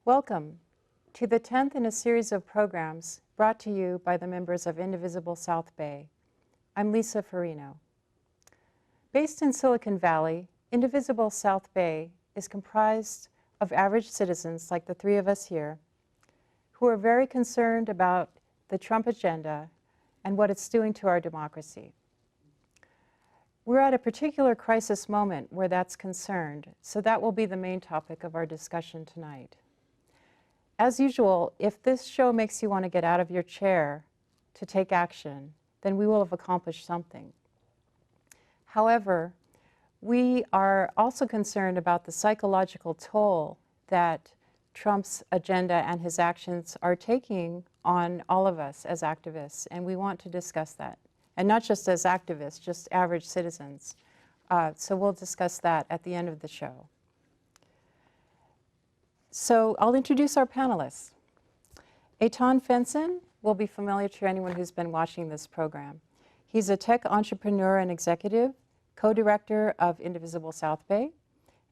Welcome to the 10th in a series of programs brought to you by the members of Indivisible South Bay. I'm Lisa Farino. Based in Silicon Valley, Indivisible South Bay is comprised of average citizens like the three of us here who are very concerned about the Trump agenda and what it's doing to our democracy. We're at a particular crisis moment where that's concerned, so that will be the main topic of our discussion tonight. As usual, if this show makes you want to get out of your chair to take action, then we will have accomplished something. However, we are also concerned about the psychological toll that Trump's agenda and his actions are taking on all of us as activists, and we want to discuss that. And not just as activists, just average citizens. So we'll discuss that at the end of the show. So I'll introduce our panelists. Eitan Fenson will be familiar to anyone who's been watching this program. He's a tech entrepreneur and executive, co-director of Indivisible South Bay,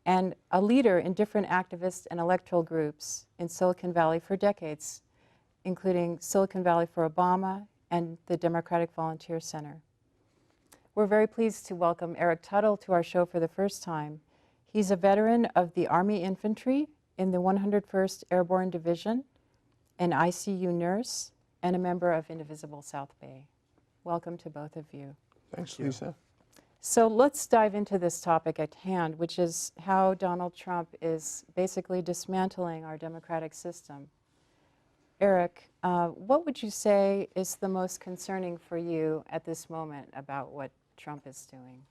and a leader in different activist and electoral groups in Silicon Valley for decades, including Silicon Valley for Obama and the Democratic Volunteer Center. We're very pleased to welcome Eric Tuttle to our show for the first time. He's a veteran of the Army Infantry in the 101st Airborne Division, an ICU nurse, and a member of Indivisible South Bay. Welcome to both of you. Thanks, Lisa. So let's dive into this topic at hand, which is how Donald Trump is basically dismantling our democratic system. Eric, what would you say is the most concerning for you at this moment about what Trump is doing?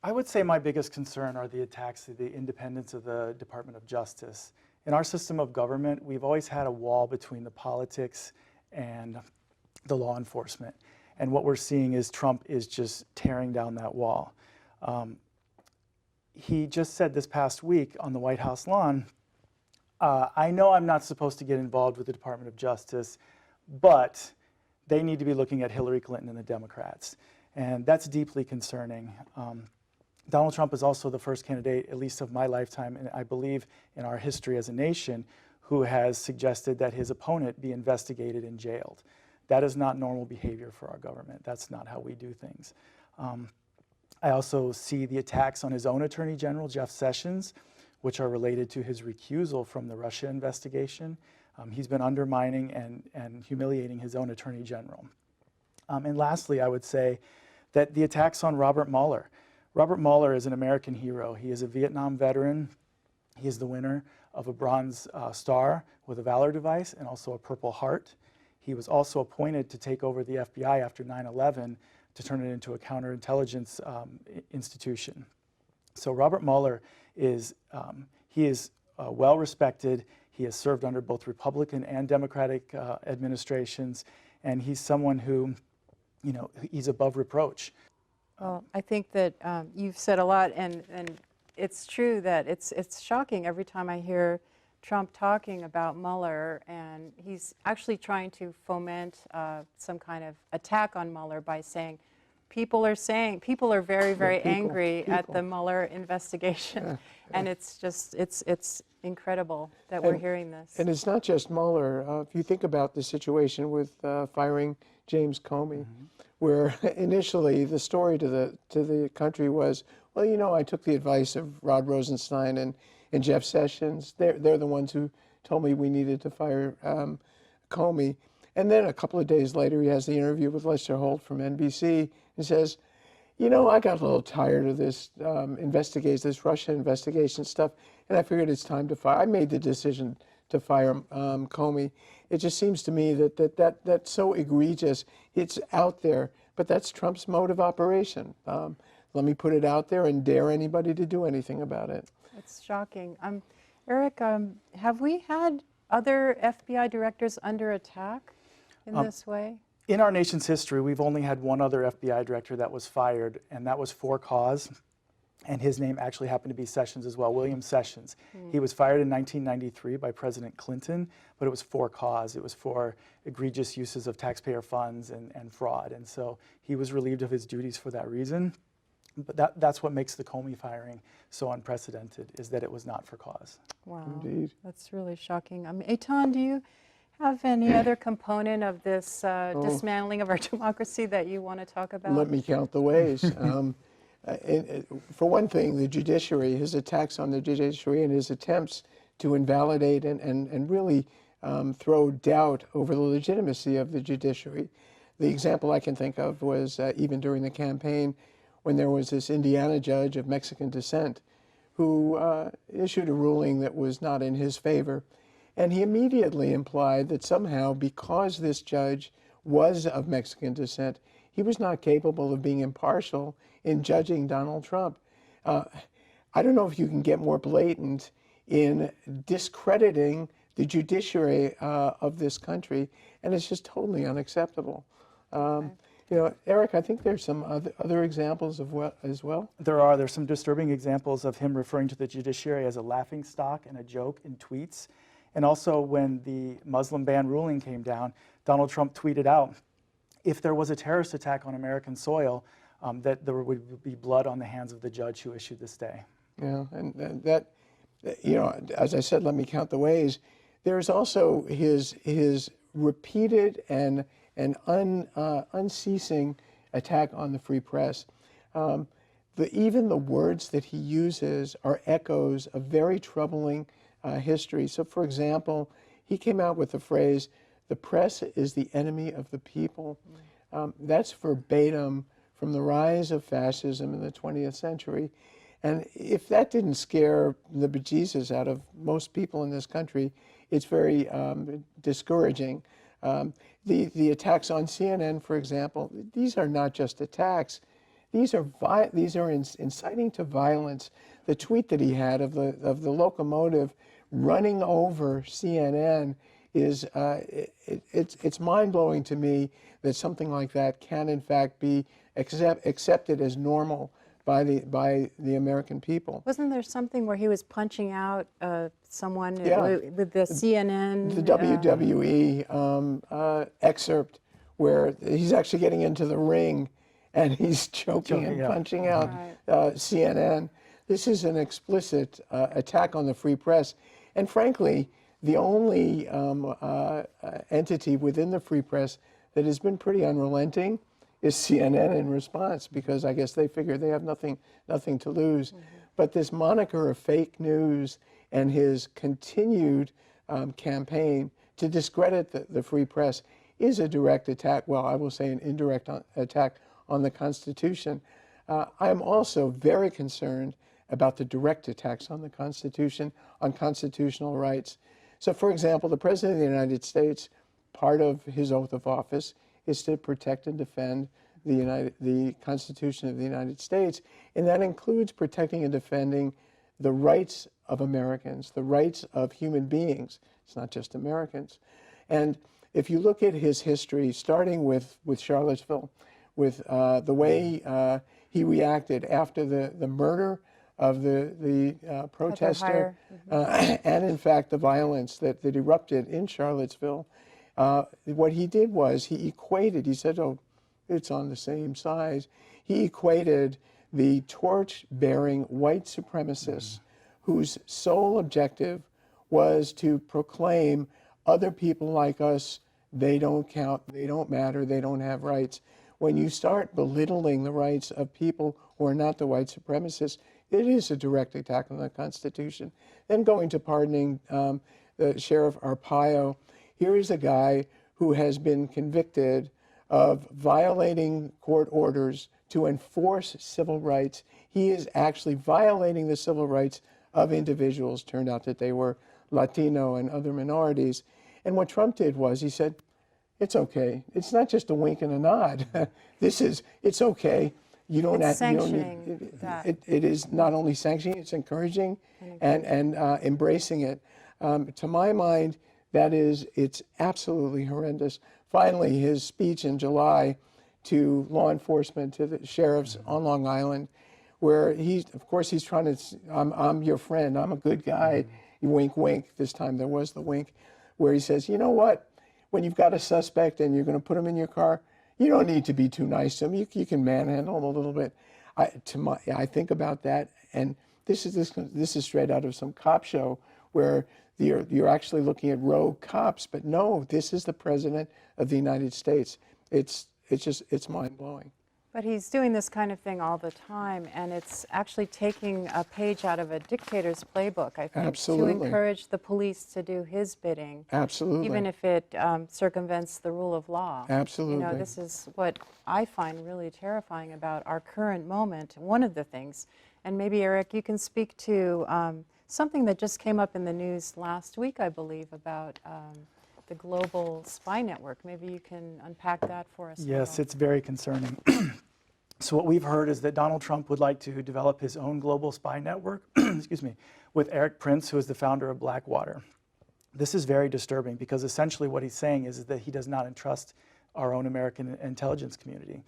I would say my biggest concern are the attacks to the independence of the Department of Justice. In our system of government, we've always had a wall between the politics and the law enforcement. And what we're seeing is Trump is just tearing down that wall. He just said this past week on the White House lawn, I know I'm not supposed to get involved with the Department of Justice, but they need to be looking at Hillary Clinton and the Democrats. And that's deeply concerning. Donald Trump is also the first candidate, at least of my lifetime, and I believe in our history as a nation, who has suggested that his opponent be investigated and jailed. That is not normal behavior for our government. That's not how we do things. I also see the attacks on his own Attorney General, Jeff Sessions, which are related to his recusal from the Russia investigation. He's been undermining and humiliating his own Attorney General. And lastly, I would say that the attacks on Robert Mueller. Robert Mueller is an American hero. He is a Vietnam veteran. He is the winner of a Bronze Star with a Valor Device and also a Purple Heart. He was also appointed to take over the FBI after 9/11 to turn it into a counterintelligence institution. So Robert Mueller is, well respected. He has served under both Republican and Democratic administrations, and he's someone who, you know, he's above reproach. Well, I think that you've said a lot, and it's true that it's shocking every time I hear Trump talking about Mueller, and he's actually trying to foment some kind of attack on Mueller by saying people are very, very angry at the Mueller investigation, and it's just it's incredible that we're hearing this. And it's not just Mueller. If you think about the situation with firing James Comey, where initially the story to the country was, well, you know, I took the advice of Rod Rosenstein and Jeff Sessions. They're the ones who told me we needed to fire Comey. And then a couple of days later, he has the interview with Lester Holt from NBC and says, you know, I got a little tired of this this Russia investigation stuff, and I figured it's time to fire. I made the decision to fire Comey. It just seems to me that's so egregious. It's out there, but that's Trump's mode of operation. Let me put it out there and dare anybody to do anything about it. It's shocking. Eric, have we had other FBI directors under attack in this way? In our nation's history, we've only had one other FBI director that was fired, and that was for cause. And his name actually happened to be Sessions as well, William Sessions. He was fired in 1993 by President Clinton, but it was for cause. It was for egregious uses of taxpayer funds and fraud. And so he was relieved of his duties for that reason. But that's what makes the Comey firing so unprecedented, is that it was not for cause. Wow. Indeed. That's really shocking. Eitan, do you have any other component of this dismantling of our democracy that you want to talk about? Let me count the ways. For one thing, the judiciary, his attacks on the judiciary and his attempts to invalidate and really throw doubt over the legitimacy of the judiciary. The example I can think of was even during the campaign when there was this Indiana judge of Mexican descent who issued a ruling that was not in his favor. And he immediately implied that somehow, because this judge was of Mexican descent, he was not capable of being impartial in judging Donald Trump. I don't know if you can get more blatant in discrediting the judiciary of this country, and it's just totally unacceptable. You know, Eric, I think there's some other examples as well. There's some disturbing examples of him referring to the judiciary as a laughingstock and a joke in tweets. And also, when the Muslim ban ruling came down, Donald Trump tweeted out, if there was a terrorist attack on American soil, that there would be blood on the hands of the judge who issued this stay. Yeah, and that, you know, as I said, let me count the ways. There's also his repeated and unceasing attack on the free press. Even the words that he uses are echoes of very troubling history. So, for example, he came out with the phrase, "The press is the enemy of the people." That's verbatim from the rise of fascism in the 20th century. And if that didn't scare the bejesus out of most people in this country, it's very discouraging. The attacks on CNN, for example, these are not just attacks. These are inciting to violence. The tweet that he had of the locomotive running over CNN is it's mind-blowing to me that something like that can in fact be accepted as normal by the American people. Wasn't there something where he was punching out someone Yeah. with the CNN? The WWE excerpt where he's actually getting into the ring and he's choking and punching out CNN. This is an explicit attack on the free press. And frankly, the only entity within the free press that has been pretty unrelenting is CNN in response, because I guess they figure they have nothing to lose. Mm-hmm. But this moniker of fake news and his continued campaign to discredit the free press is a direct attack, well, I will say an indirect attack on the Constitution. I am also very concerned about the direct attacks on the Constitution, on constitutional rights. So, for example, the President of the United States, part of his oath of office is to protect and defend the Constitution of the United States, and that includes protecting and defending the rights of Americans, the rights of human beings. It's not just Americans. And if you look at his history, starting with Charlottesville, with the way he reacted after the murder of the protester, and in fact the violence that erupted in Charlottesville, what he did was he said, oh, it's on the same side. He equated the torch-bearing white supremacists whose sole objective was to proclaim other people like us, they don't count, they don't matter, they don't have rights. When you start belittling the rights of people who are not the white supremacists, it is a direct attack on the Constitution. Then going to pardoning the Sheriff Arpaio, here is a guy who has been convicted of violating court orders to enforce civil rights. He is actually violating the civil rights of individuals. Turned out that they were Latino and other minorities. And what Trump did was he said, it's okay. It's not just a wink and a nod. It's okay. You don't have, sanctioning that. It is not only sanctioning, it's encouraging and embracing it. To my mind, it's absolutely horrendous. Finally, his speech in July to law enforcement, to the sheriffs on Long Island, where he's trying to, I'm your friend, I'm a good guy, wink, wink. This time there was the wink, where he says, you know what, when you've got a suspect and you're going to put him in your car, you don't need to be too nice to him. You can manhandle him a little bit. I think about that, and this is straight out of some cop show where you're actually looking at rogue cops, but no, this is the President of the United States. It's mind blowing. But he's doing this kind of thing all the time, and it's actually taking a page out of a dictator's playbook, I think, Absolutely. to encourage the police to do his bidding. Absolutely. Even if it circumvents the rule of law. Absolutely. You know, this is what I find really terrifying about our current moment, one of the things. And maybe, Eric, you can speak to something that just came up in the news last week, I believe, about the global spy network. Maybe you can unpack that for us. Yes, it's very concerning. So what we've heard is that Donald Trump would like to develop his own global spy network, excuse me, with Eric Prince, who is the founder of Blackwater. This is very disturbing because essentially what he's saying is that he does not entrust our own American intelligence community.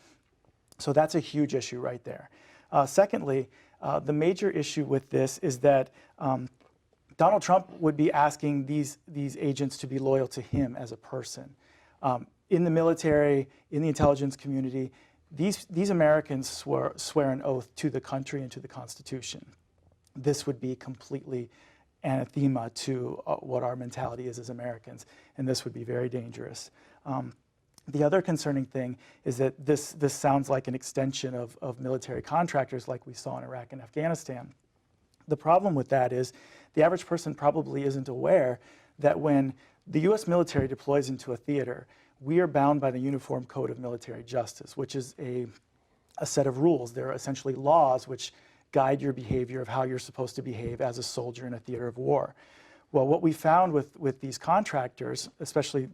So that's a huge issue right there. Secondly, the major issue with this is that Donald Trump would be asking these agents to be loyal to him as a person. In the military, in the intelligence community, these Americans swear an oath to the country and to the Constitution. This would be completely anathema to what our mentality is as Americans, and this would be very dangerous. The other concerning thing is that this sounds like an extension of military contractors like we saw in Iraq and Afghanistan. The problem with that is the average person probably isn't aware that when the U.S. military deploys into a theater, we are bound by the Uniform Code of Military Justice, which is a set of rules. They're essentially laws which guide your behavior of how you're supposed to behave as a soldier in a theater of war. Well, what we found with these contractors, especially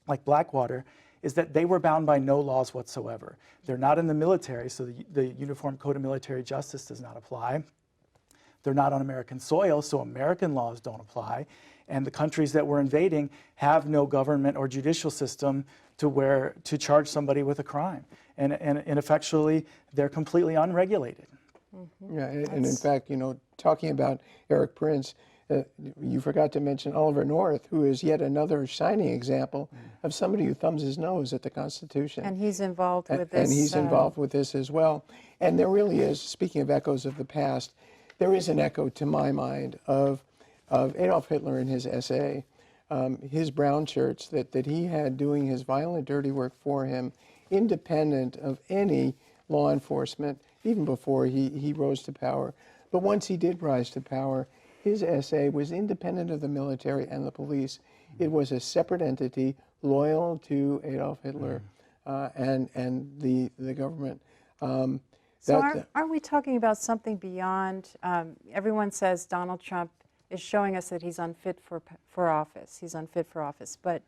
like Blackwater, is that they were bound by no laws whatsoever. They're not in the military, so the Uniform Code of Military Justice does not apply. They're not on American soil, so American laws don't apply. And the countries that we're invading have no government or judicial system to charge somebody with a crime. And effectually, they're completely unregulated. Mm-hmm. Yeah, and in fact, you know, talking about Eric Prince, you forgot to mention Oliver North, who is yet another shining example of somebody who thumbs his nose at the Constitution. And he's involved with this. And he's involved with this as well. And there really is, speaking of echoes of the past, there is an echo, to my mind, of Adolf Hitler in his essay, his brown shirts that he had doing his violent, dirty work for him, independent of any law enforcement, even before he rose to power. But once he did rise to power, his essay was independent of the military and the police. It was a separate entity, loyal to Adolf Hitler and the government. So aren't we talking about something beyond, everyone says Donald Trump is showing us that he's unfit for office. He's unfit for office. But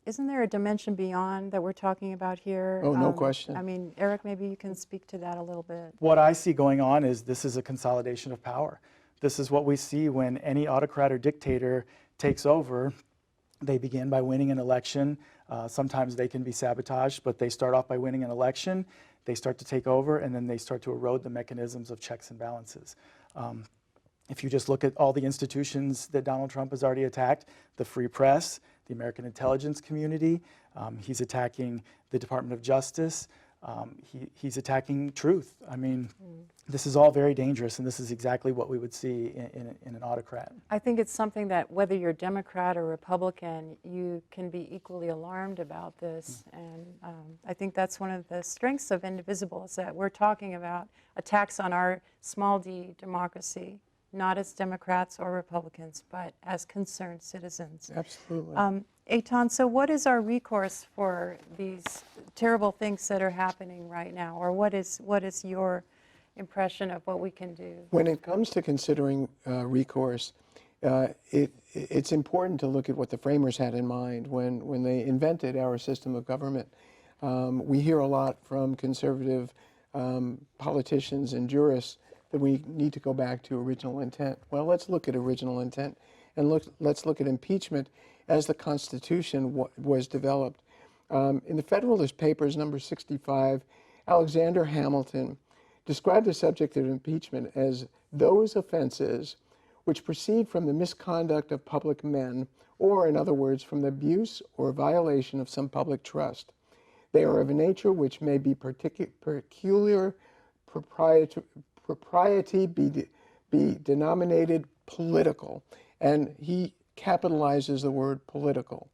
isn't there a dimension beyond that we're talking about here? Oh, no question. I mean, Eric, maybe you can speak to that a little bit. What I see going on is this is a consolidation of power. This is what we see when any autocrat or dictator takes over. They begin by winning an election. Sometimes they can be sabotaged, but they start off by winning an election. They start to take over, and then they start to erode the mechanisms of checks and balances. If you just look at all the institutions that Donald Trump has already attacked, the free press, the American intelligence community, he's attacking the Department of Justice, he's attacking truth. I mean, this is all very dangerous, and this is exactly what we would see in an autocrat. I think it's something that whether you're Democrat or Republican, you can be equally alarmed about this. And I think that's one of the strengths of Indivisible, is that we're talking about attacks on our small d democracy, not as Democrats or Republicans, but as concerned citizens. Absolutely. Eitan, so what is our recourse for these terrible things that are happening right now? Or what is your impression of what we can do? When it comes to considering recourse, it's important to look at what the framers had in mind when they invented our system of government. We hear a lot from conservative politicians and jurists that we need to go back to original intent. Well, let's look at original intent, and let's look at impeachment as the Constitution was developed. In the Federalist Papers, number 65, Alexander Hamilton described the subject of impeachment as those offenses which proceed from the misconduct of public men, or in other words, from the abuse or violation of some public trust. They are of a nature which may be peculiar propriety be denominated political. And he capitalizes the word political,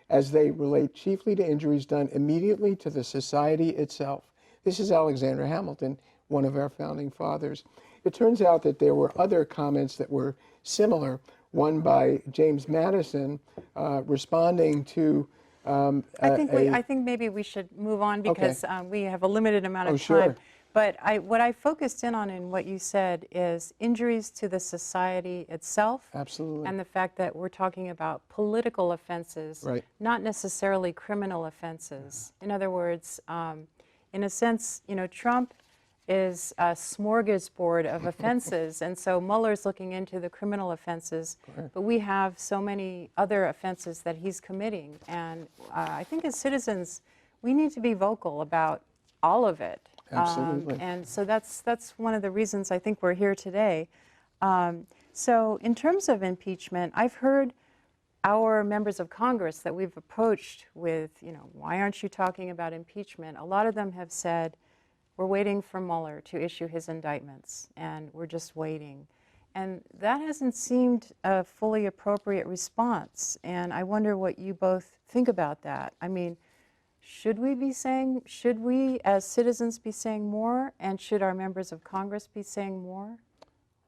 as they relate chiefly to injuries done immediately to the society itself. This is Alexander Hamilton, one of our founding fathers. It turns out that there were other comments that were similar, one by James Madison responding to I think maybe we should move on because we have a limited amount of time. Sure. But what I focused in on in what you said is injuries to the society itself. Absolutely. And the fact that we're talking about political offenses, Right. not necessarily criminal offenses. In other words, in a sense, Trump is a smorgasbord of offenses, and so Mueller's looking into the criminal offenses, but we have so many other offenses that he's committing, and I think as citizens, we need to be vocal about all of it. Absolutely. And so that's one of the reasons I think we're here today. So in terms of impeachment, I've heard our members of Congress that we've approached with, why aren't you talking about impeachment? A lot of them have said, we're waiting for Mueller to issue his indictments, and we're just waiting. And that hasn't seemed a fully appropriate response, and I wonder what you both think about that. I mean, should we as citizens be saying more, and should our members of Congress be saying more?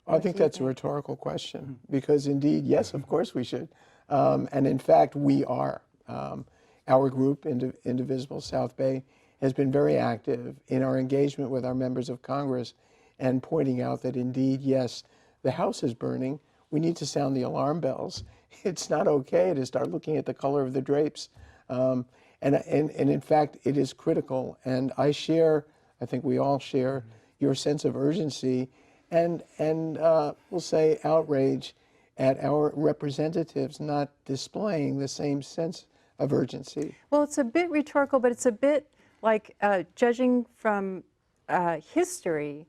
I think that's a rhetorical question, because indeed, yes, of course we should. And in fact, we are. Our group, Indivisible South Bay, has been very active in our engagement with our members of Congress and pointing out that indeed, yes, the house is burning. We need to sound the alarm bells. It's not okay to start looking at the color of the drapes. And in fact, it is critical. And I think we all share your sense of urgency and we'll say outrage at our representatives not displaying the same sense of urgency. Well, it's a bit rhetorical, but it's a bit like judging from history,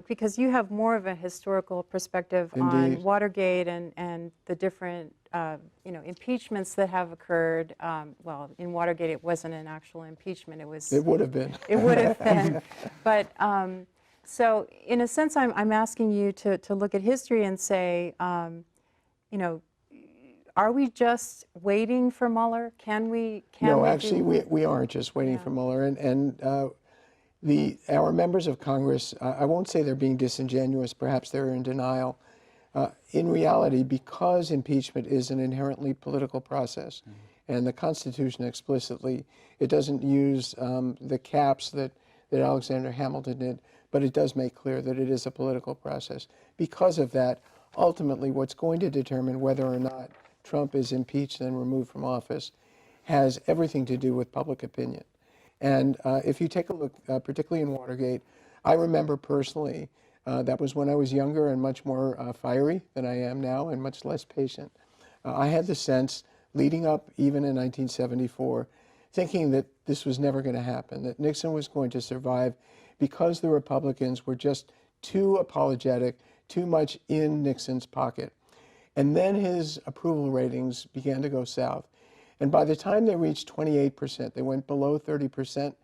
because you have more of a historical perspective on Watergate and the different, impeachments that have occurred. Well, in Watergate, it wasn't an actual impeachment. It would have been. It would have been. But so, in a sense, I'm asking you to look at history and say, are we just waiting for Mueller? No, actually, we aren't just waiting for Mueller. And our members of Congress, I won't say they're being disingenuous, perhaps they're in denial. In reality, because impeachment is an inherently political process, and the Constitution explicitly, it doesn't use the caps that Alexander Hamilton did, but it does make clear that it is a political process. Because of that, ultimately, what's going to determine whether or not Trump is impeached and removed from office has everything to do with public opinion. And if you take a look, particularly in Watergate, I remember personally, that was when I was younger and much more fiery than I am now and much less patient. I had the sense, leading up even in 1974, thinking that this was never going to happen, that Nixon was going to survive because the Republicans were just too apologetic, too much in Nixon's pocket. And then his approval ratings began to go south. And by the time they reached 28%, they went below 30%,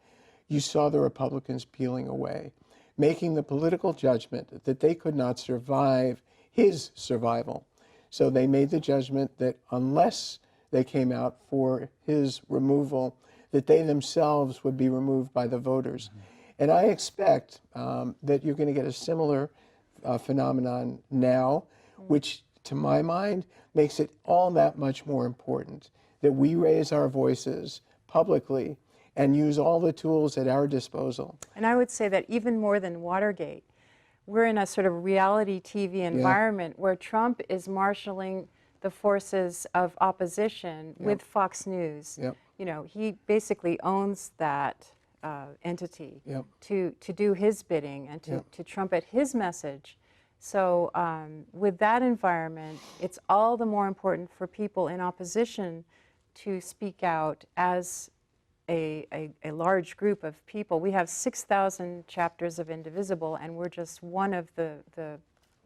you saw the Republicans peeling away, making the political judgment that they could not survive his survival. So they made the judgment that unless they came out for his removal, that they themselves would be removed by the voters. And I expect that you're going to get a similar phenomenon now, which to my mind makes it all that much more important that we raise our voices publicly and use all the tools at our disposal. And I would say that even more than Watergate, we're in a sort of reality TV environment where Trump is marshaling the forces of opposition with Fox News. He basically owns that entity to do his bidding and to trumpet his message. So with that environment, it's all the more important for people in opposition to speak out as a large group of people. We have 6,000 chapters of Indivisible, and we're just one of the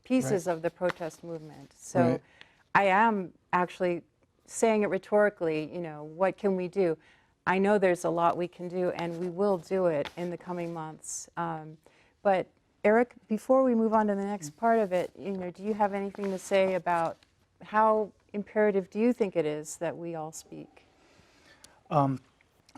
pieces of the protest movement. So I am actually saying it rhetorically, what can we do? I know there's a lot we can do, and we will do it in the coming months. But Eric, before we move on to the next part of it, do you have anything to say about how imperative do you think it is that we all speak?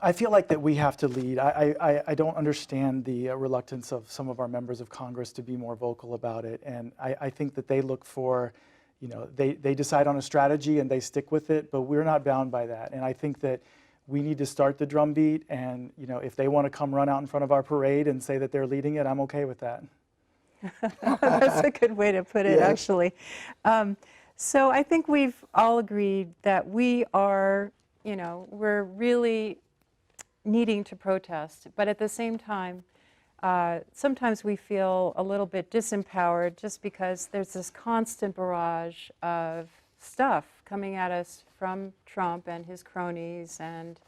I feel like that we have to lead. I don't understand the reluctance of some of our members of Congress to be more vocal about it. And I think that they look for, they decide on a strategy and they stick with it, but we're not bound by that. And I think that we need to start the drumbeat. And, if they want to come run out in front of our parade and say that they're leading it, I'm okay with that. That's a good way to put it, Yes. actually. So I think we've all agreed that we are, we're really needing to protest, but at the same time, sometimes we feel a little bit disempowered just because there's this constant barrage of stuff coming at us from Trump and his cronies and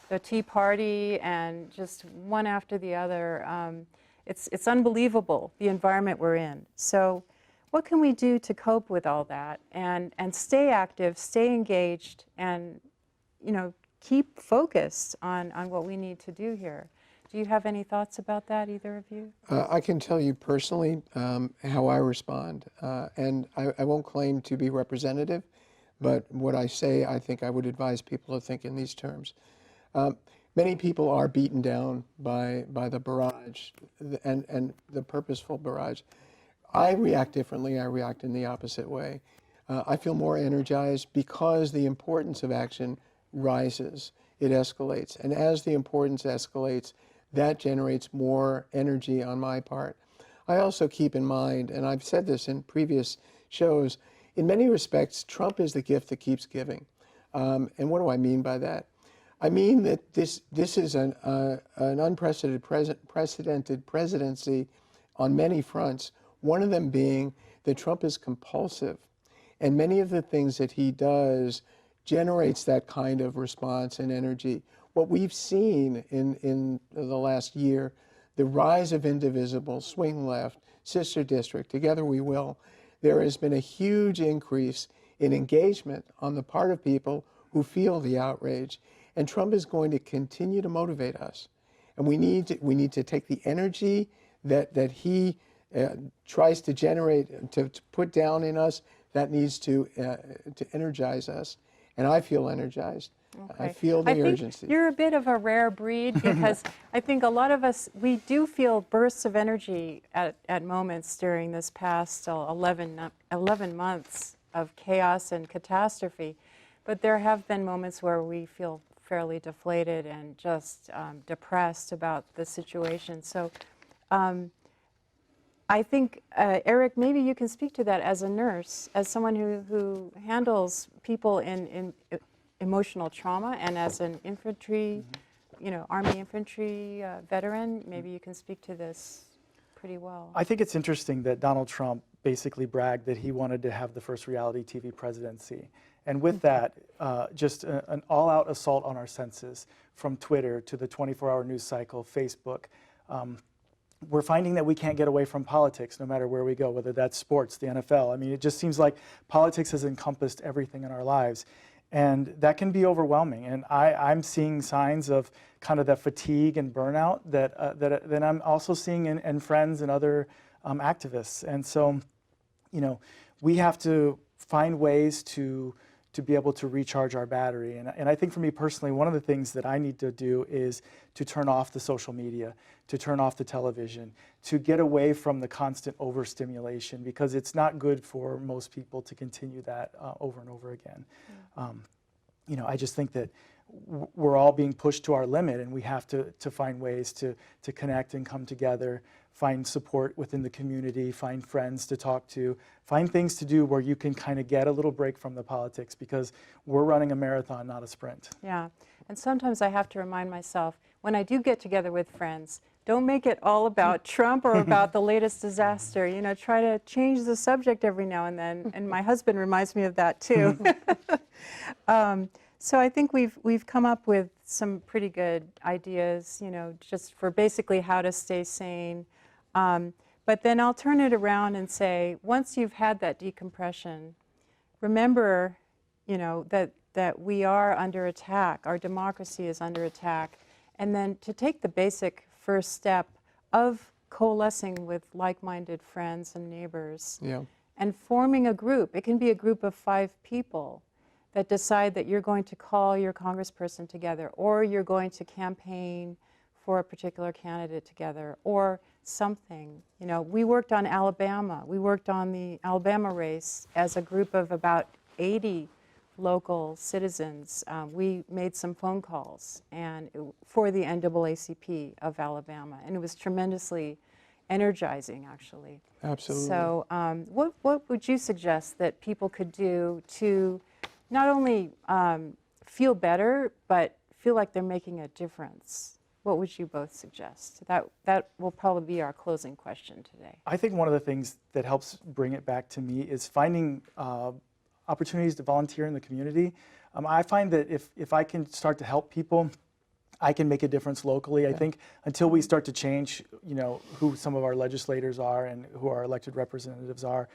the Tea Party and just one after the other. It's unbelievable, the environment we're in. So what can we do to cope with all that and stay active, stay engaged, and keep focused on what we need to do here? Do you have any thoughts about that, either of you? I can tell you personally how I respond, and I won't claim to be representative, but what I say, I think I would advise people to think in these terms. Many people are beaten down by the barrage and the purposeful barrage. I react differently. I react in the opposite way. I feel more energized because the importance of action rises. It escalates. And as the importance escalates, that generates more energy on my part. I also keep in mind, and I've said this in previous shows, in many respects, Trump is the gift that keeps giving. And what do I mean by that? I mean that this is an unprecedented presidency on many fronts, one of them being that Trump is compulsive. And many of the things that he does generates that kind of response and energy. What we've seen in the last year, the rise of Indivisible, Swing Left, Sister District, Together We Will, there has been a huge increase in engagement on the part of people who feel the outrage. And Trump is going to continue to motivate us. And we need to take the energy that he tries to generate, to put down in us, that needs to energize us. And I feel energized. Okay. I feel the I think urgency. you're a bit of a rare breed because I think a lot of us, we do feel bursts of energy at moments during this past 11 months of chaos and catastrophe. But there have been moments where we feel fairly deflated and just depressed about the situation. So I think, Eric, maybe you can speak to that as a nurse, as someone who handles people in emotional trauma, and as an infantry, Army infantry veteran, maybe you can speak to this pretty well. I think it's interesting that Donald Trump basically bragged that he wanted to have the first reality TV presidency. And with that, just an all-out assault on our senses, from Twitter to the 24-hour news cycle, Facebook. We're finding that we can't get away from politics no matter where we go, whether that's sports, the NFL. I mean, it just seems like politics has encompassed everything in our lives. And that can be overwhelming. And I'm seeing signs of kind of that fatigue and burnout that I'm also seeing in friends and other activists. And so, we have to find ways to be able to recharge our battery. And I think for me personally, one of the things that I need to do is to turn off the social media, to turn off the television, to get away from the constant overstimulation, because it's not good for most people to continue that over and over again. I just think that we're all being pushed to our limit, and we have to find ways to connect and come together, find support within the community, find friends to talk to, find things to do where you can kind of get a little break from the politics, because we're running a marathon, not a sprint. Yeah, and sometimes I have to remind myself, when I do get together with friends, don't make it all about Trump or about the latest disaster. Try to change the subject every now and then, and my husband reminds me of that too. So I think we've come up with some pretty good ideas, just for basically how to stay sane. But then I'll turn it around and say, once you've had that decompression, remember, that that we are under attack, our democracy is under attack, and then to take the basic first step of coalescing with like-minded friends and neighbors Yeah. and forming a group. It can be a group of 5 people that decide that you're going to call your congressperson together, or you're going to campaign for a particular candidate together, or something. You know, we worked on Alabama. We worked on the Alabama race as a group of about 80 local citizens. We made some phone calls for the NAACP of Alabama, and it was tremendously energizing, actually. Absolutely. So what would you suggest that people could do to not only feel better, but feel like they're making a difference? What would you both suggest? That will probably be our closing question today. I think one of the things that helps bring it back to me is finding opportunities to volunteer in the community. I find that if I can start to help people, I can make a difference locally. I think until we start to change, who some of our legislators are and who our elected representatives are,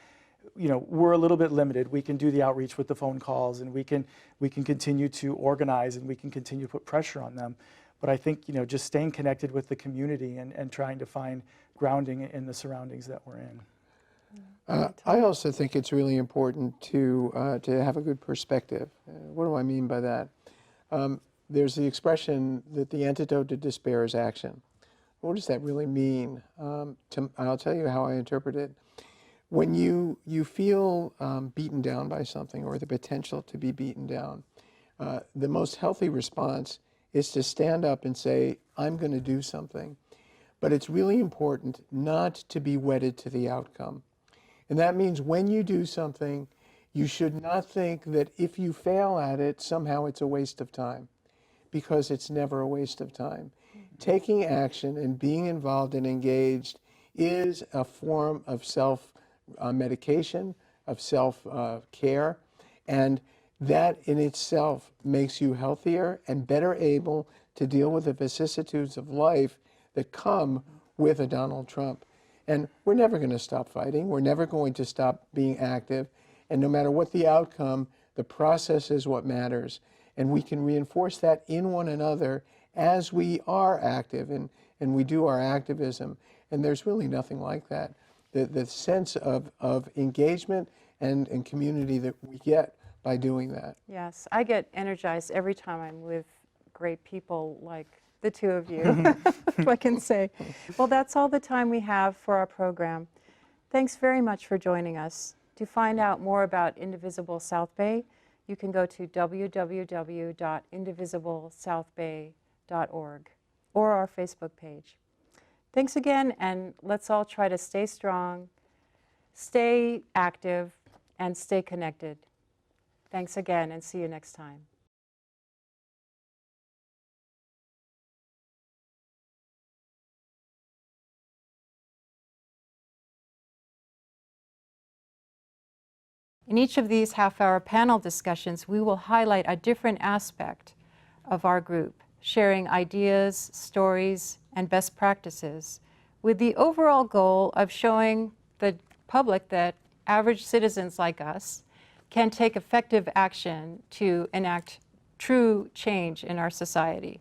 we're a little bit limited. We can do the outreach with the phone calls, and we can continue to organize, and we can continue to put pressure on them. But I think, just staying connected with the community and trying to find grounding in the surroundings that we're in. I also think it's really important to have a good perspective. What do I mean by that? There's the expression that the antidote to despair is action. What does that really mean? I'll tell you how I interpret it. When you feel beaten down by something, or the potential to be beaten down, the most healthy response is to stand up and say, I'm going to do something. But it's really important not to be wedded to the outcome. And that means when you do something, you should not think that if you fail at it, somehow it's a waste of time, because it's never a waste of time. Taking action and being involved and engaged is a form of self-medication, of self-care, and that in itself makes you healthier and better able to deal with the vicissitudes of life that come with a Donald Trump. And we're never going to stop fighting. We're never going to stop being active. And no matter what the outcome, the process is what matters. And we can reinforce that in one another as we are active and we do our activism. And there's really nothing like that. The sense of engagement and community that we get by doing that. Yes, I get energized every time I'm with great people like the two of you, if I can say. Well, that's all the time we have for our program. Thanks very much for joining us. To find out more about Indivisible South Bay, you can go to www.indivisiblesouthbay.org or our Facebook page. Thanks again, and let's all try to stay strong, stay active, and stay connected. Thanks again, and see you next time. In each of these half-hour panel discussions, we will highlight a different aspect of our group, sharing ideas, stories, and best practices, with the overall goal of showing the public that average citizens like us can take effective action to enact true change in our society.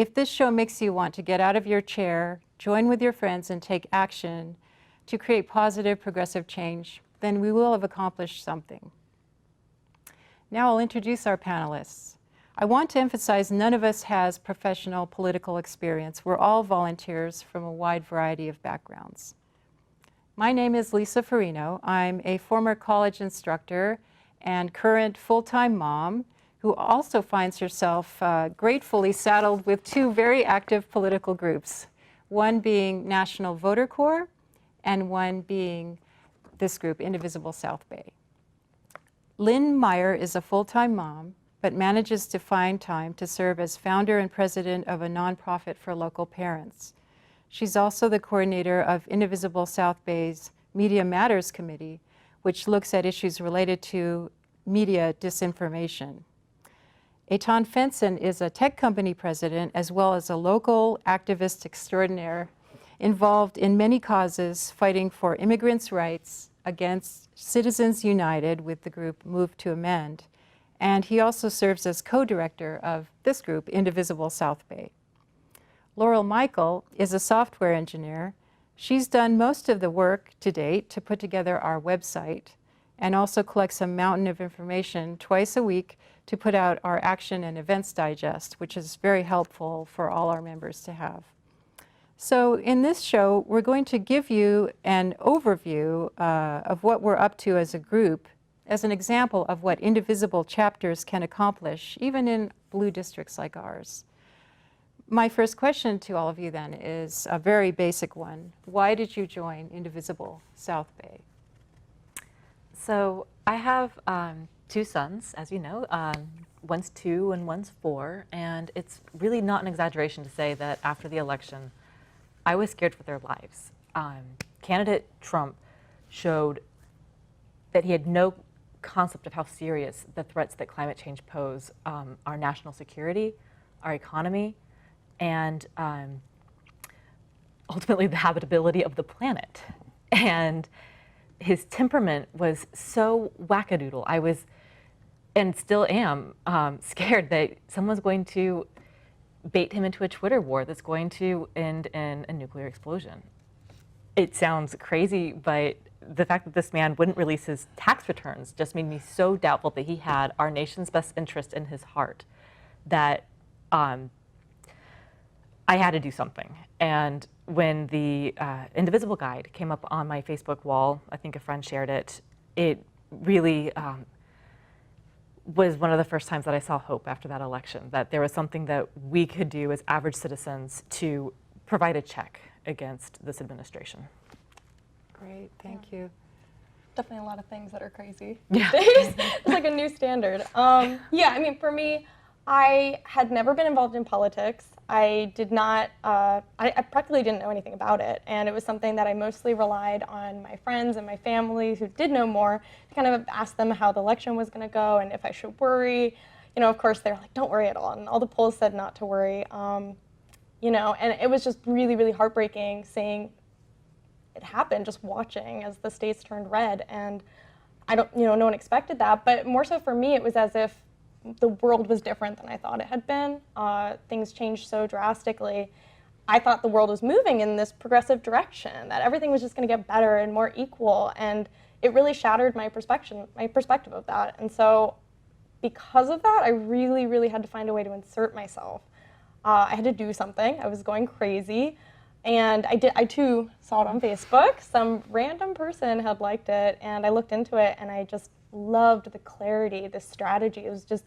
if this show makes you want to get out of your chair, join with your friends, and take action to create positive, progressive change, then we will have accomplished something. Now I'll introduce our panelists. I want to emphasize none of us has professional political experience. We're all volunteers from a wide variety of backgrounds. My name is Lisa Farino. I'm a former college instructor and current full-time mom who also finds herself gratefully saddled with two very active political groups, one being National Voter Corps and one being this group, Indivisible South Bay. Lynn Meyer is a full-time mom, but manages to find time to serve as founder and president of a nonprofit for local parents. She's also the coordinator of Indivisible South Bay's Media Matters Committee, which looks at issues related to media disinformation. Eitan Fenson is a tech company president as well as a local activist extraordinaire involved in many causes fighting for immigrants' rights against Citizens United with the group Move to Amend. And he also serves as co-director of this group, Indivisible South Bay. Laurel Michael is a software engineer. She's done most of the work to date to put together our website and also collects a mountain of information twice a week to put out our action and events digest, which is very helpful for all our members to have. So in this show, we're going to give you an overview of what we're up to as a group as an example of what Indivisible chapters can accomplish, even in blue districts like ours. My first question to all of you then is a very basic one. Why did you join Indivisible South Bay? So I have two sons, as you know. One's 2 and one's 4, and it's really not an exaggeration to say that after the election, I was scared for their lives. Candidate Trump showed that he had no concept of how serious the threats that climate change pose our national security, our economy, and ultimately the habitability of the planet. And his temperament was so wackadoodle. I was, and still am, scared that someone's going to bait him into a Twitter war that's going to end in a nuclear explosion. It sounds crazy, but the fact that this man wouldn't release his tax returns just made me so doubtful that he had our nation's best interest in his heart that I had to do something. And when the Indivisible Guide came up on my Facebook wall, I think a friend shared it, it really was one of the first times that I saw hope after that election, that there was something that we could do as average citizens to provide a check against this administration. Great, thank you. Definitely a lot of things that are crazy Yeah. these days. It's like a new standard. Yeah, I mean, for me, I had never been involved in politics. I did not, I practically didn't know anything about it. And it was something that I mostly relied on my friends and my family who did know more to kind of ask them how the election was going to go and if I should worry. You know, of course, they were like, don't worry at all. And all the polls said not to worry. You know, and it was just really, really heartbreaking seeing it happen, just watching as the states turned red. And I don't, you know, no one expected that. But more so for me, it was as if the world was different than I thought it had been. Things changed so drastically. I thought the world was moving in this progressive direction, that everything was just going to get better and more equal. And it really shattered my perspective of that. And so because of that, I really, really had to find a way to insert myself. I had to do something. I was going crazy. And I too saw it on Facebook. Some random person had liked it, and I looked into it, and I just loved the clarity, the strategy. It was just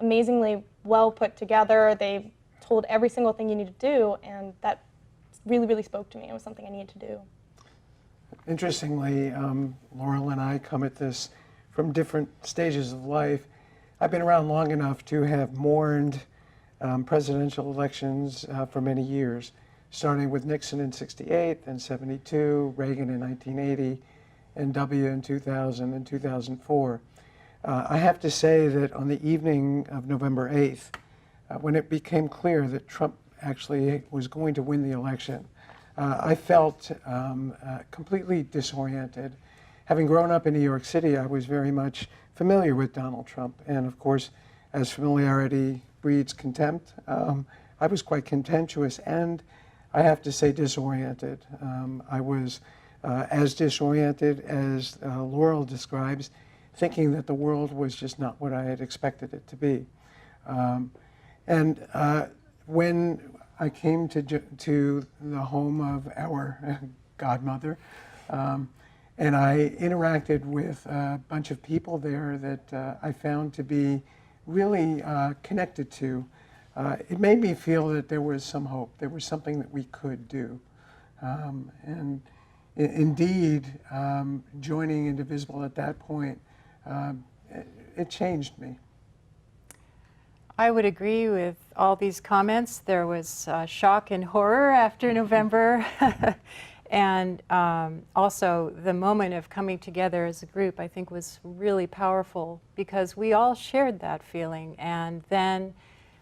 amazingly well put together. They told every single thing you need to do, and that really, really spoke to me. It was something I needed to do. Interestingly, Laurel and I come at this from different stages of life. I've been around long enough to have mourned presidential elections for many years, starting with Nixon in '68, then '72, Reagan in 1980, and W in 2000 and 2004. I have to say that on the evening of November 8th, when it became clear that Trump actually was going to win the election, I felt completely disoriented. Having grown up in New York City, I was very much familiar with Donald Trump. And of course, as familiarity breeds contempt, I was quite contemptuous and, I have to say, disoriented. I was as disoriented as Laurel describes, thinking that the world was just not what I had expected it to be. When I came to the home of our godmother, and I interacted with a bunch of people there that I found to be really connected to, it made me feel that there was some hope. There was something that we could do. Indeed, joining Indivisible at that point, it changed me. I would agree with all these comments. There was shock and horror after November. And also the moment of coming together as a group, I think, was really powerful because we all shared that feeling and then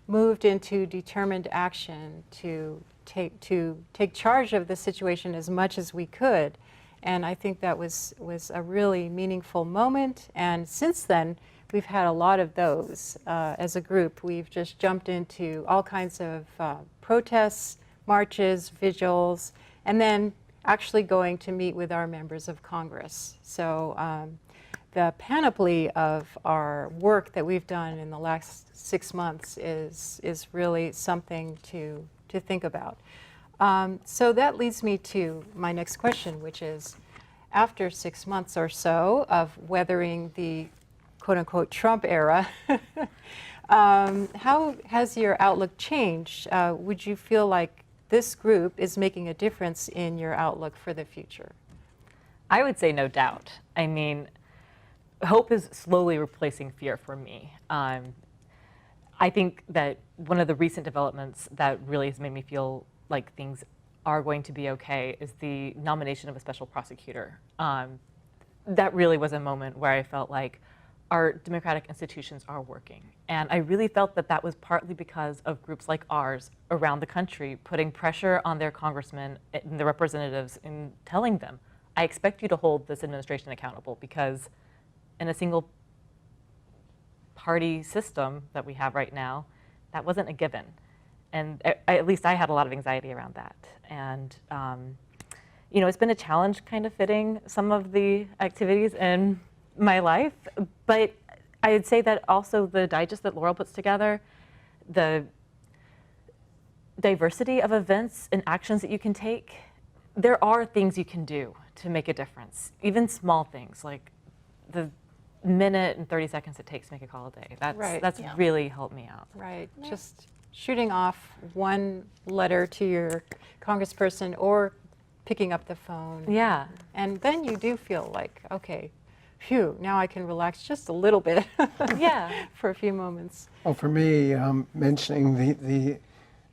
moved into determined action to take charge of the situation as much as we could. And I think that was a really meaningful moment. And since then, we've had a lot of those as a group. We've just jumped into all kinds of protests, marches, vigils, and then actually going to meet with our members of Congress. So the panoply of our work that we've done in the last 6 months is really something to think about. So that leads me to my next question, which is, after 6 months or so of weathering the quote-unquote Trump era, how has your outlook changed? Would you feel like this group is making a difference in your outlook for the future? I would say no doubt. I mean, hope is slowly replacing fear for me. I think that one of the recent developments that really has made me feel like things are going to be okay is the nomination of a special prosecutor. That really was a moment where I felt like our democratic institutions are working. And I really felt that that was partly because of groups like ours around the country putting pressure on their congressmen and the representatives in telling them, I expect you to hold this administration accountable, because in a single party system that we have right now, that wasn't a given. And at least I had a lot of anxiety around that. And you know, it's been a challenge kind of fitting some of the activities in my life, but I would say that also the digest that Laurel puts together, the diversity of events and actions that you can take, there are things you can do to make a difference, even small things like the minute and 30 seconds it takes to make a call a day. That's really helped me out. Right, just shooting off one letter to your congressperson or picking up the phone. Yeah. And then you do feel like, okay, phew, now I can relax just a little bit. Yeah. For a few moments. Well, for me, mentioning the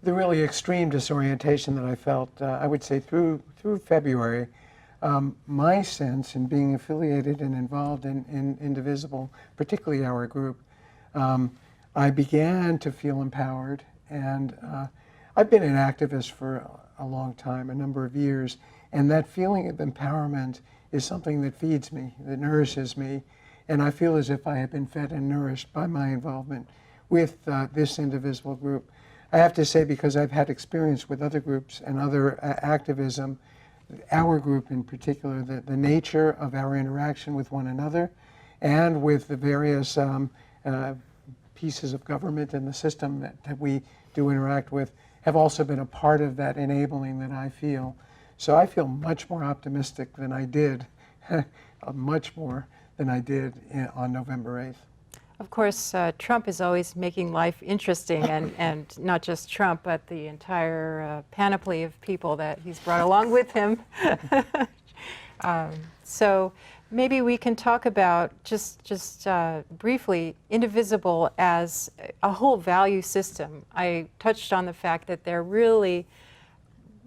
really extreme disorientation that I felt, I would say through February, my sense in being affiliated and involved in Indivisible, particularly our group, I began to feel empowered. And I've been an activist for a long time, a number of years, and that feeling of empowerment is something that feeds me, that nourishes me, and I feel as if I have been fed and nourished by my involvement with this Indivisible group. I have to say, because I've had experience with other groups and other activism, our group in particular, the nature of our interaction with one another and with the various pieces of government and the system that we do interact with have also been a part of that enabling that I feel. So I feel much more optimistic than I did, much more than I did on November 8th. Of course, Trump is always making life interesting, and not just Trump, but the entire panoply of people that he's brought along with him. So maybe we can talk about just briefly Indivisible as a whole value system. I touched on the fact that they're really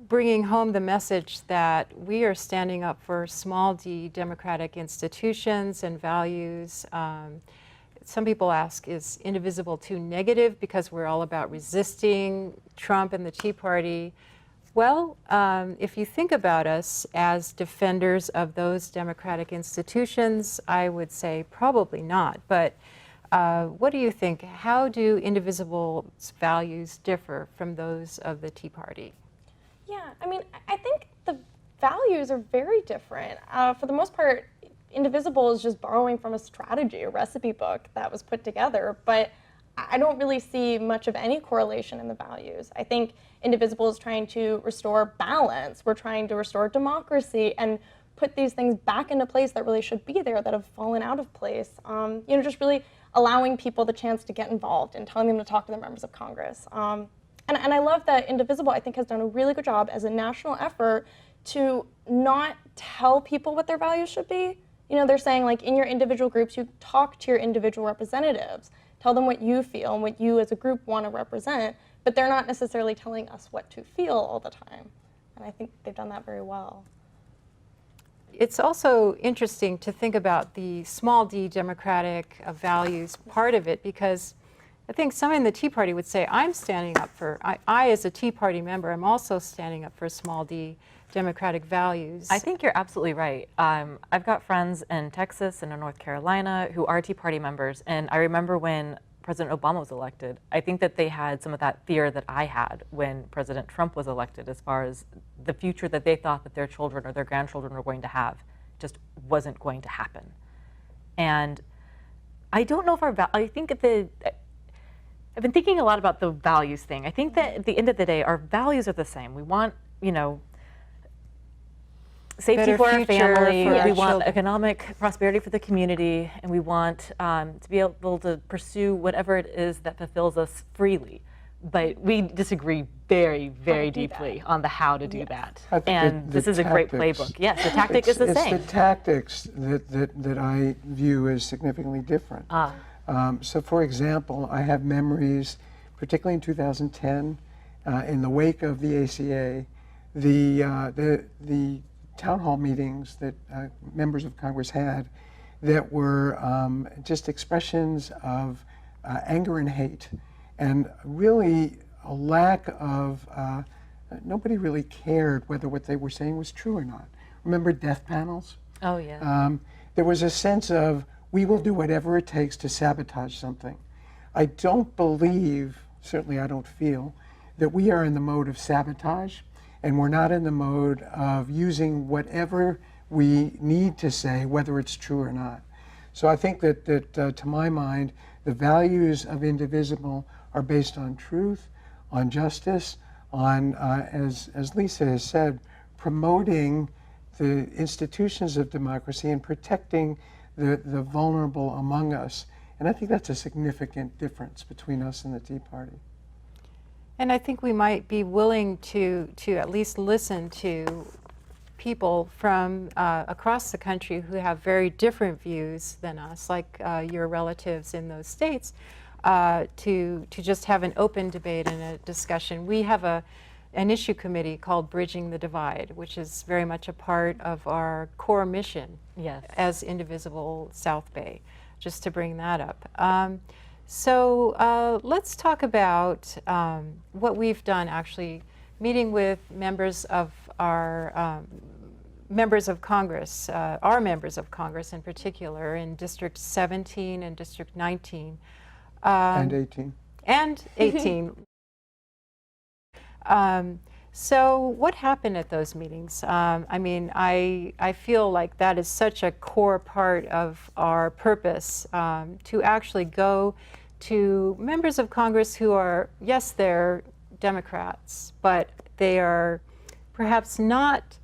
bringing home the message that we are standing up for small d democratic institutions and values. Some people ask, is Indivisible too negative because we're all about resisting Trump and the Tea Party? Well, if you think about us as defenders of those democratic institutions, I would say probably not. But What do you think? How do Indivisible's values differ from those of the Tea Party? Yeah, I mean, I think the values are very different. For the most part, Indivisible is just borrowing from a strategy, a recipe book that was put together, but I don't really see much of any correlation in the values. I think Indivisible is trying to restore balance. We're trying to restore democracy and put these things back into place that really should be there, that have fallen out of place. Just really allowing people the chance to get involved and telling them to talk to their members of Congress. And I love that Indivisible, I think, has done a really good job as a national effort to not tell people what their values should be. They're saying, like, in your individual groups, you talk to your individual representatives, tell them what you feel and what you as a group want to represent, but they're not necessarily telling us what to feel all the time. And I think they've done that very well. It's also interesting to think about the small d democratic values part of it, because I think someone in the Tea Party would say, I'm standing up for, I as a Tea Party member, I'm also standing up for small d democratic values. I think you're absolutely right. I've got friends in Texas and in North Carolina who are Tea Party members, and I remember when President Obama was elected, I think that they had some of that fear that I had when President Trump was elected, as far as the future that they thought that their children or their grandchildren were going to have just wasn't going to happen. And I don't know if I think I've been thinking a lot about the values thing. I think that at the end of the day, our values are the same. We want, safety Better for our future family, for our we want children. economic prosperity for the community, and we want to be able to pursue whatever it is that fulfills us freely. But we disagree very, very deeply on the how to do that. I think And the this is a great tactics- playbook. Yes, the tactic is the same. It's the tactics that I view as significantly different. So, for example, I have memories, particularly in 2010, in the wake of the ACA, the town hall meetings that members of Congress had that were just expressions of anger and hate, and really a lack of, nobody really cared whether what they were saying was true or not. Remember death panels? Oh, yeah. There was a sense of, we will do whatever it takes to sabotage something. I don't believe, certainly I don't feel, that we are in the mode of sabotage, and we're not in the mode of using whatever we need to say, whether it's true or not. So I think that to my mind, the values of Indivisible are based on truth, on justice, on, as Lisa has said, promoting the institutions of democracy and protecting the vulnerable among us. And I think that's a significant difference between us and the Tea Party. And I think we might be willing to at least listen to people from across the country who have very different views than us, like your relatives in those states, to just have an open debate and a discussion. We have an issue committee called Bridging the Divide, which is very much a part of our core mission as Indivisible South Bay, just to bring that up. So let's talk about what we've done, actually, meeting with members of our members of Congress, our members of Congress in particular, in District 17 and District 19. And 18. And 18. So what happened at those meetings? I mean, I feel like that is such a core part of our purpose, to actually go to members of Congress who are, yes, they're Democrats, but they are perhaps not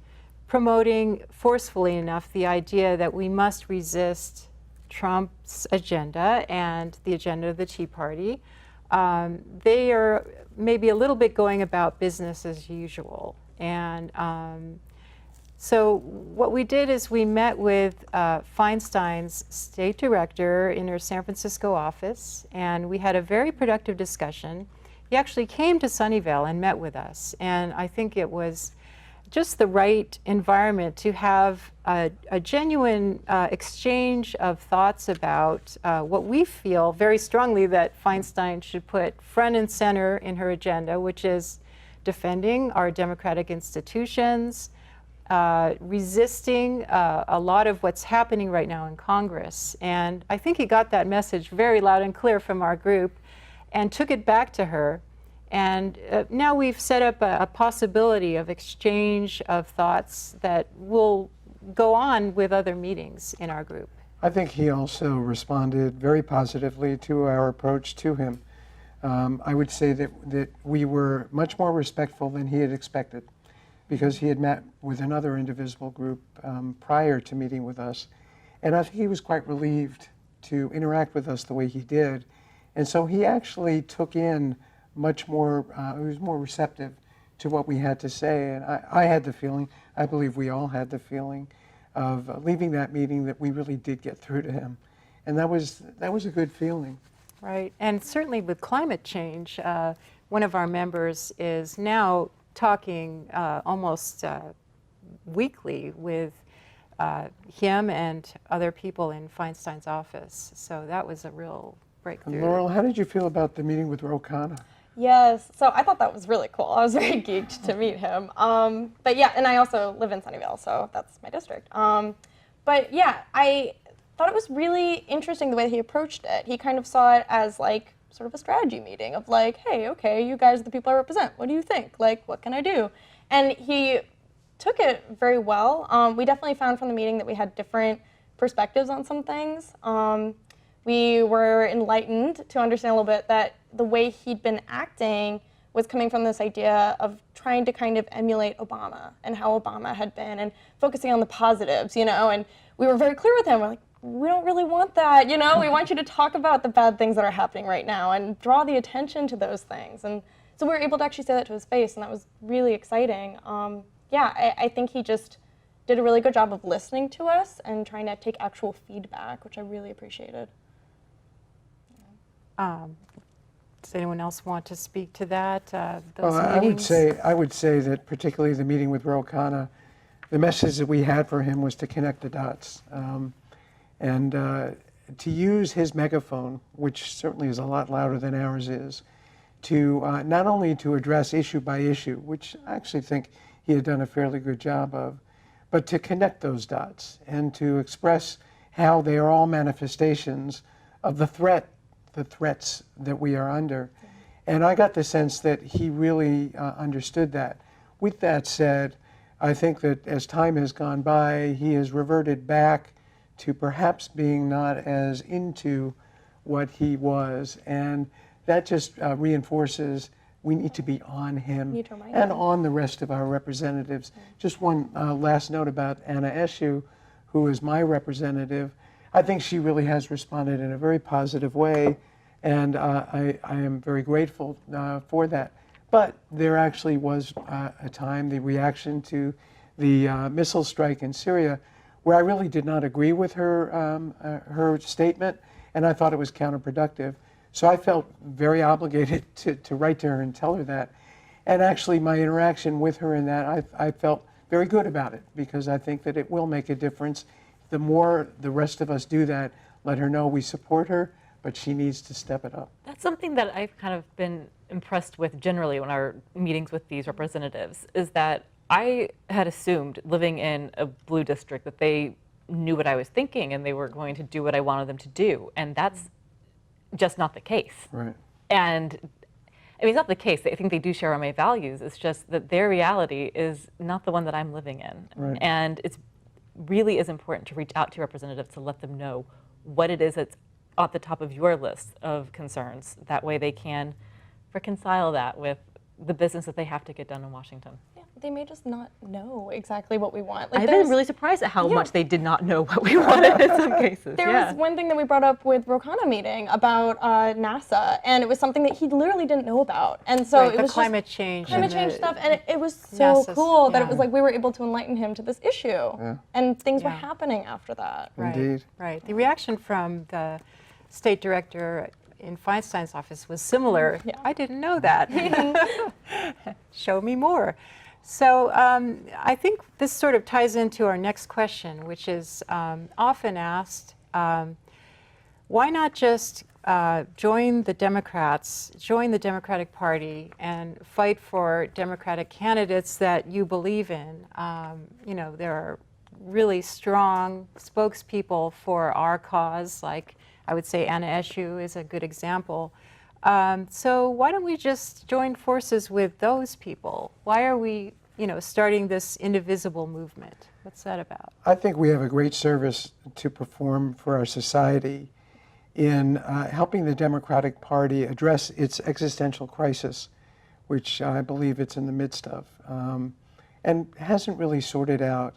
promoting forcefully enough the idea that we must resist Trump's agenda and the agenda of the Tea Party. They are maybe a little bit going about business as usual. And so what we did is we met with Feinstein's state director in her San Francisco office, and we had a very productive discussion. He actually came to Sunnyvale and met with us, and I think it was just the right environment to have a genuine exchange of thoughts about what we feel very strongly that Feinstein should put front and center in her agenda, which is defending our democratic institutions, resisting a lot of what's happening right now in Congress. And I think he got that message very loud and clear from our group and took it back to her. And now we've set up a possibility of exchange of thoughts that will go on with other meetings in our group. I think he also responded very positively to our approach to him. I would say that we were much more respectful than he had expected, because he had met with another Indivisible group prior to meeting with us. And I think he was quite relieved to interact with us the way he did. And so he actually took in much more, he was more receptive to what we had to say. And I had the feeling, I believe we all had the feeling, of leaving that meeting that we really did get through to him. And that was a good feeling. Right, and certainly with climate change, one of our members is now talking almost weekly with him and other people in Feinstein's office. So that was a real breakthrough. And Laurel, how did you feel about the meeting with Ro Khanna? Yes, so I thought that was really cool. I was very geeked to meet him. But yeah, and I also live in Sunnyvale, so that's my district. But yeah, I thought it was really interesting the way he approached it. He kind of saw it as like sort of a strategy meeting of like, hey, okay, you guys are the people I represent. What do you think? Like, what can I do? And he took it very well. We definitely found from the meeting that we had different perspectives on some things. We were enlightened to understand a little bit that the way he'd been acting was coming from this idea of trying to kind of emulate Obama and how Obama had been and focusing on the positives, you know, and we were very clear with him. We're like, we don't really want that, you know, we want you to talk about the bad things that are happening right now and draw the attention to those things. And so we were able to actually say that to his face, and that was really exciting. Yeah, I think he just did a really good job of listening to us and trying to take actual feedback, which I really appreciated. Does anyone else want to speak to that? Well, I would say that particularly the meeting with Ro Khanna, the message that we had for him was to connect the dots. And to use his megaphone, which certainly is a lot louder than ours is, to not only to address issue by issue, which I actually think he had done a fairly good job of, but to connect those dots and to express how they are all manifestations of the threats that we are under. And I got the sense that he really understood that. With that said, I think that as time has gone by, he has reverted back to perhaps being not as into what he was. And that just reinforces we need to be on him and on the rest of our representatives. Just one last note about Anna Eshoo, who is my representative. I think she really has responded in a very positive way, and I am very grateful for that. But there actually was a time, the reaction to the missile strike in Syria, where I really did not agree with her statement, and I thought it was counterproductive. So I felt very obligated to write to her and tell her that. And actually my interaction with her in that, I felt very good about it, because I think that it will make a difference. The more the rest of us do that, let her know we support her, but she needs to step it up. That's something that I've kind of been impressed with generally in our meetings with these representatives, is that I had assumed, living in a blue district, that they knew what I was thinking and they were going to do what I wanted them to do. And that's just not the case. Right. And I mean, it's not the case. I think they do share my values. It's just that their reality is not the one that I'm living in. Right. And it's really is important to reach out to representatives to let them know what it is that's at the top of your list of concerns. That way they can reconcile that with the business that they have to get done in Washington. Yeah, they may just not know exactly what we want. Like, I've been really surprised at how much they did not know what we wanted in some cases. There was one thing that we brought up with Ro Khanna meeting about NASA, and it was something that he literally didn't know about. And so it was climate change stuff, and it was so cool that it was like we were able to enlighten him to this issue, and things were happening after that. Right. Indeed. Right. The reaction from the state director in Feinstein's office was similar. I didn't know that. Show me more. So I think this sort of ties into our next question, which is often asked, why not just join the Democrats, join the Democratic Party, and fight for Democratic candidates that you believe in. You know, there are really strong spokespeople for our cause, like I would say Anna Eshoo is a good example. So why don't we just join forces with those people? Why are we, you know, starting this Indivisible movement? What's that about? I think we have a great service to perform for our society in helping the Democratic Party address its existential crisis, which I believe it's in the midst of, and hasn't really sorted out.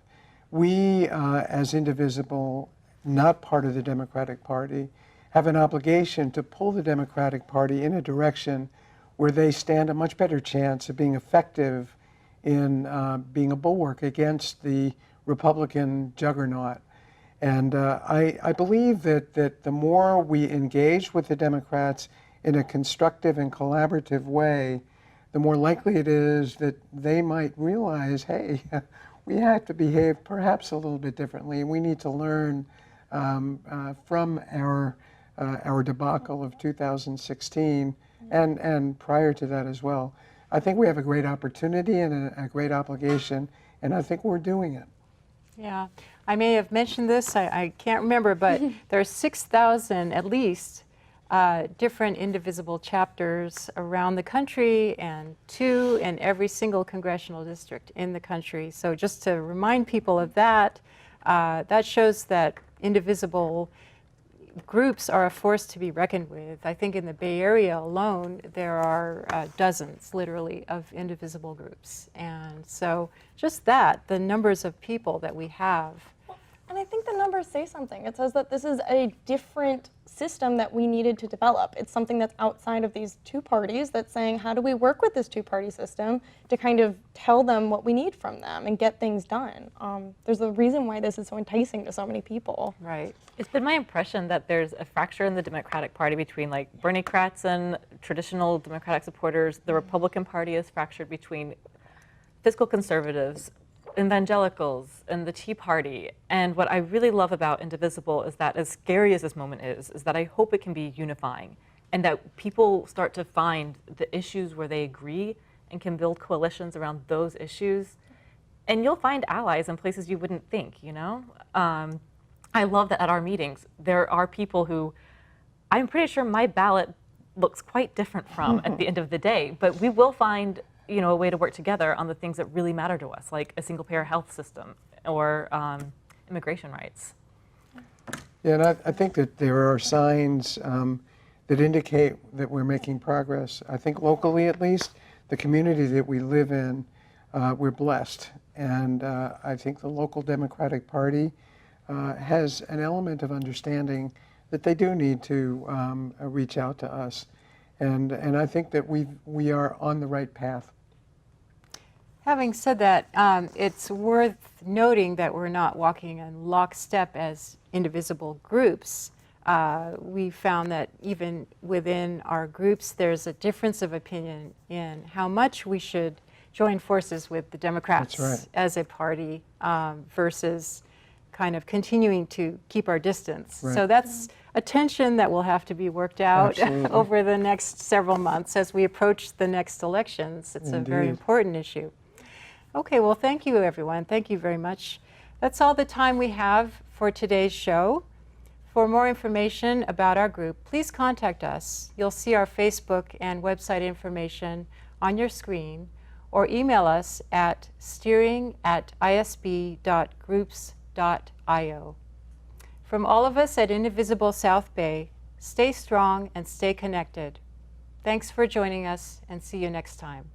We, as Indivisible, not part of the Democratic Party, have an obligation to pull the Democratic Party in a direction where they stand a much better chance of being effective in being a bulwark against the Republican juggernaut. And I believe that the more we engage with the Democrats in a constructive and collaborative way, the more likely it is that they might realize, hey, we have to behave perhaps a little bit differently. We need to learn from our debacle of 2016 and prior to that as well. I think we have a great opportunity and a great obligation, and I think we're doing it. Yeah, I may have mentioned this, I can't remember, but there are 6,000 at least different Indivisible chapters around the country, and 2 in every single congressional district in the country. So just to remind people of that, that shows that Indivisible groups are a force to be reckoned with. I think in the Bay Area alone, there are dozens, literally, of Indivisible groups. And so just that, the numbers of people that we have. And I think the numbers say something. It says that this is a different system that we needed to develop. It's something that's outside of these two parties that's saying, how do we work with this two-party system to kind of tell them what we need from them and get things done? There's a reason why this is so enticing to so many people. Right. It's been my impression that there's a fracture in the Democratic Party between like Bernie-crats and traditional Democratic supporters. The Republican Party is fractured between fiscal conservatives, evangelicals, and the Tea Party. And what I really love about Indivisible is that, as scary as this moment is that I hope it can be unifying, and that people start to find the issues where they agree and can build coalitions around those issues. And you'll find allies in places you wouldn't think, you know? I love that at our meetings, there are people who I'm pretty sure my ballot looks quite different from at the end of the day, but we will find, you know, a way to work together on the things that really matter to us, like a single-payer health system or immigration rights. Yeah, and I think that there are signs that indicate that we're making progress. I think locally, at least, the community that we live in, we're blessed. And I think the local Democratic Party has an element of understanding that they do need to reach out to us. And I think that we are on the right path. Having said that, it's worth noting that we're not walking in lockstep as Indivisible groups. We found that even within our groups, there's a difference of opinion in how much we should join forces with the Democrats as a party versus kind of continuing to keep our distance. Right. So that's a tension that will have to be worked out over the next several months as we approach the next elections. It's a very important issue. Okay, well, thank you, everyone. Thank you very much. That's all the time we have for today's show. For more information about our group, please contact us. You'll see our Facebook and website information on your screen, or email us at steering@isb.groups.io. From all of us at Indivisible South Bay, stay strong and stay connected. Thanks for joining us, and see you next time.